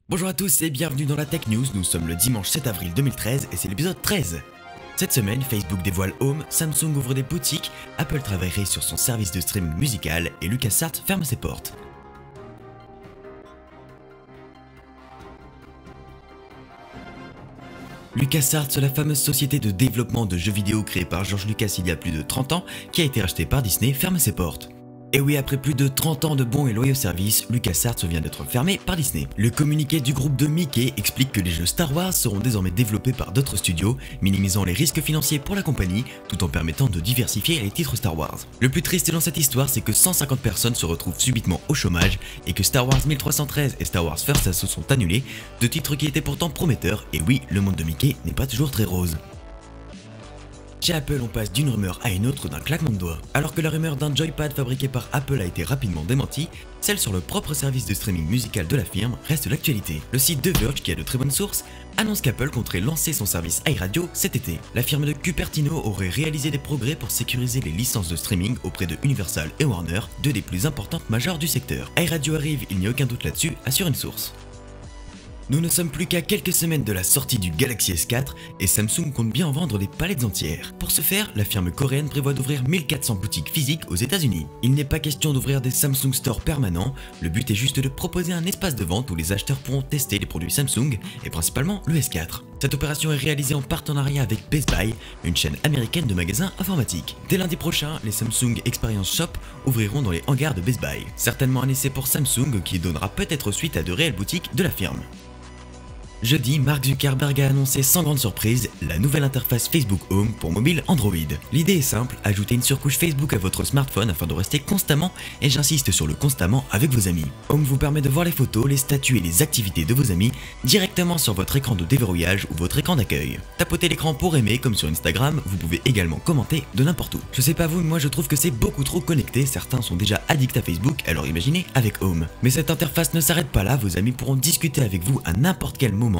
Bonjour à tous et bienvenue dans la Tech News, nous sommes le dimanche 7 avril 2013 et c'est l'épisode 13. Cette semaine, Facebook dévoile Home, Samsung ouvre des boutiques, Apple travaillerait sur son service de streaming musical et LucasArts ferme ses portes. LucasArts, la fameuse société de développement de jeux vidéo créée par George Lucas il y a plus de 30 ans, qui a été rachetée par Disney, ferme ses portes. Et oui, après plus de 30 ans de bons et loyaux services, LucasArts vient d'être fermé par Disney. Le communiqué du groupe de Mickey explique que les jeux Star Wars seront désormais développés par d'autres studios, minimisant les risques financiers pour la compagnie, tout en permettant de diversifier les titres Star Wars. Le plus triste dans cette histoire, c'est que 150 personnes se retrouvent subitement au chômage et que Star Wars 1313 et Star Wars First se sont annulés, deux titres qui étaient pourtant prometteurs, et oui, le monde de Mickey n'est pas toujours très rose. Chez Apple, on passe d'une rumeur à une autre d'un claquement de doigts. Alors que la rumeur d'un joypad fabriqué par Apple a été rapidement démentie, celle sur le propre service de streaming musical de la firme reste l'actualité. Le site The Verge, qui a de très bonnes sources, annonce qu'Apple compterait lancer son service iRadio cet été. La firme de Cupertino aurait réalisé des progrès pour sécuriser les licences de streaming auprès de Universal et Warner, deux des plus importantes majeures du secteur. iRadio arrive, il n'y a aucun doute là-dessus, assure une source. Nous ne sommes plus qu'à quelques semaines de la sortie du Galaxy S4 et Samsung compte bien en vendre des palettes entières. Pour ce faire, la firme coréenne prévoit d'ouvrir 1400 boutiques physiques aux États-Unis. Il n'est pas question d'ouvrir des Samsung Store permanents, le but est juste de proposer un espace de vente où les acheteurs pourront tester les produits Samsung et principalement le S4. Cette opération est réalisée en partenariat avec Best Buy, une chaîne américaine de magasins informatiques. Dès lundi prochain, les Samsung Experience Shop ouvriront dans les hangars de Best Buy. Certainement un essai pour Samsung qui donnera peut-être suite à de réelles boutiques de la firme. Jeudi, Mark Zuckerberg a annoncé sans grande surprise la nouvelle interface Facebook Home pour mobile Android. L'idée est simple, ajouter une surcouche Facebook à votre smartphone afin de rester constamment, et j'insiste sur le constamment, avec vos amis. Home vous permet de voir les photos, les statuts et les activités de vos amis directement sur votre écran de déverrouillage ou votre écran d'accueil. Tapotez l'écran pour aimer comme sur Instagram, vous pouvez également commenter de n'importe où. Je sais pas vous, mais moi je trouve que c'est beaucoup trop connecté, certains sont déjà addicts à Facebook, alors imaginez avec Home. Mais cette interface ne s'arrête pas là, vos amis pourront discuter avec vous à n'importe quel moment,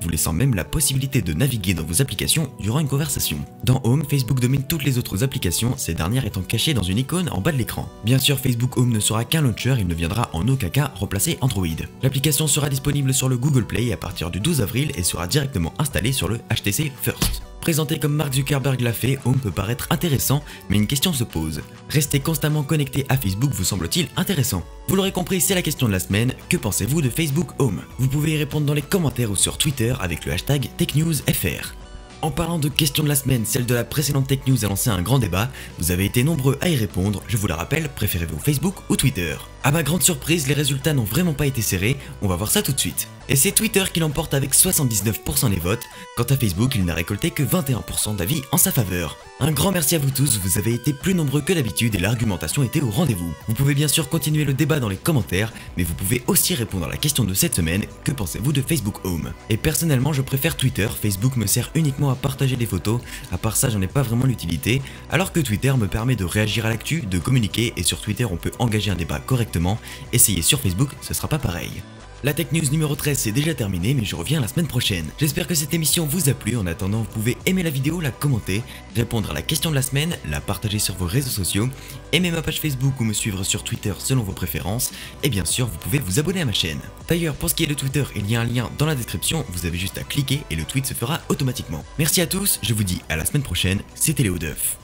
vous laissant même la possibilité de naviguer dans vos applications durant une conversation. Dans Home, Facebook domine toutes les autres applications, ces dernières étant cachées dans une icône en bas de l'écran. Bien sûr, Facebook Home ne sera qu'un launcher, il ne viendra en aucun cas remplacer Android. L'application sera disponible sur le Google Play à partir du 12 avril et sera directement installée sur le HTC First. Présenté comme Mark Zuckerberg l'a fait, Home peut paraître intéressant, mais une question se pose. Rester constamment connecté à Facebook vous semble-t-il intéressant? Vous l'aurez compris, c'est la question de la semaine, que pensez-vous de Facebook Home? Vous pouvez y répondre dans les commentaires ou sur Twitter avec le hashtag TechNewsFR. En parlant de questions de la semaine, celle de la précédente Tech News a lancé un grand débat, vous avez été nombreux à y répondre, je vous la rappelle, préférez-vous Facebook ou Twitter? À ma grande surprise, les résultats n'ont vraiment pas été serrés, on va voir ça tout de suite. Et c'est Twitter qui l'emporte avec 79% des votes, quant à Facebook, il n'a récolté que 21% d'avis en sa faveur. Un grand merci à vous tous, vous avez été plus nombreux que d'habitude et l'argumentation était au rendez-vous. Vous pouvez bien sûr continuer le débat dans les commentaires, mais vous pouvez aussi répondre à la question de cette semaine, que pensez-vous de Facebook Home? Et personnellement, je préfère Twitter, Facebook me sert uniquement à partager des photos, à part ça j'en ai pas vraiment l'utilité, alors que Twitter me permet de réagir à l'actu, de communiquer, et sur Twitter on peut engager un débat correctement, essayez sur Facebook, ce sera pas pareil. La Tech News numéro 13 c'est déjà terminé, mais je reviens la semaine prochaine. J'espère que cette émission vous a plu, en attendant vous pouvez aimer la vidéo, la commenter, répondre à la question de la semaine, la partager sur vos réseaux sociaux, aimer ma page Facebook ou me suivre sur Twitter selon vos préférences, et bien sûr vous pouvez vous abonner à ma chaîne. D'ailleurs pour ce qui est de Twitter, il y a un lien dans la description, vous avez juste à cliquer et le tweet se fera automatiquement. Merci à tous, je vous dis à la semaine prochaine, c'était Léo Duff.